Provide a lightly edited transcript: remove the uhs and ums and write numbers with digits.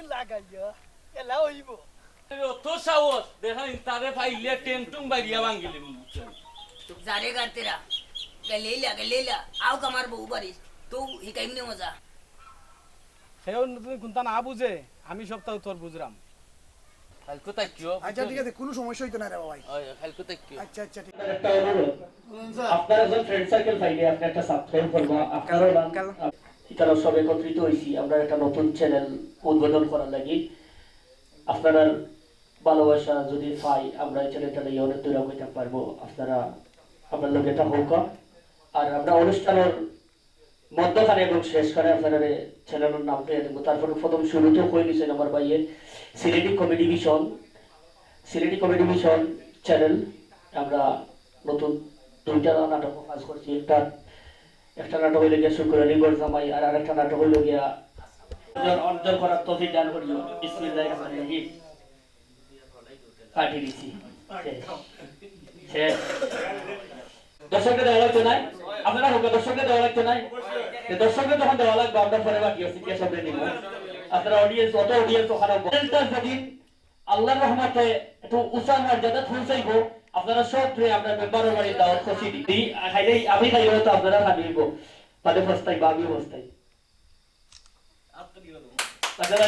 লাগাইয়া এলা হইব অত সাহস দেখেন তারে ফাইলে টেন্টুং বাইরিয়া ভাঙ্গিলি जारे कर तेरा ले ला आओ कमार बहु बारिश तो ही कहीं नहीं मजा সেও তুমি কোনটা না বুঝে আমি সবটাও তোর বুঝরাম হালকো তাকিও আচ্ছা ঠিক আছে কোনো সমস্যা হইতো না রে ভাই ওই হালকো তাকিও আচ্ছা আচ্ছা ঠিক একটা অনুরোধ আপনার একজন ফ্রেন্ড সার্কেল পাইলে আপনি একটা সাবস্ক্রাইব করবা আপনারা এটারা সব একত্রিত হইছি আমরা একটা নতুন চ্যানেল উদ্বোধন করার লাগি আপনারা ভালোবাসা যদি পাই আমরা এই চ্যানেলটা নিয়ে অনেক দূর হইতে পারবো আপনারা আপনার লোক এটা হোক আর আমরা অনুষ্ঠানের মধ্যখানে এবং শেষখানে আপনারা চ্যানেলের নাম পেয়ে দেবো তারপরে প্রথম শুরুতে হয়ে নিছেন আমার ভাইয়ের সিলেটি কমেডি ভিশন চ্যানেল আমরা নতুন দুইটা নাটক কাজ করছি একটা নাটক হইলে গিয়া শুক্রবারি গড় জামাই আর আরেকটা নাটক হইল গিয়া অর্জন করার তৌফিক দান করিও বিসমিল্লাহির রহমানির রহিম কাটি দিছি দর্শকদের দেওয়া লাগছে নাই আপনারা হোক দর্শকদের দেওয়া লাগছে নাই দর্শকদের যখন দেওয়া লাগবে আমরা পরে বাকি আছে কি সব নিব আপনারা অডিয়েন্স ওখানে যদি আল্লাহর রহমতে একটু উঁচা মর্যাদা পৌঁছাইব আপনারা সব আমরা মেম্বারের বাড়ি দাওয়াত খুশি দিই আমি খাইলে তো আপনারা খাইব তাহলে বস্তাই বা আমি বস্তাই আপনারা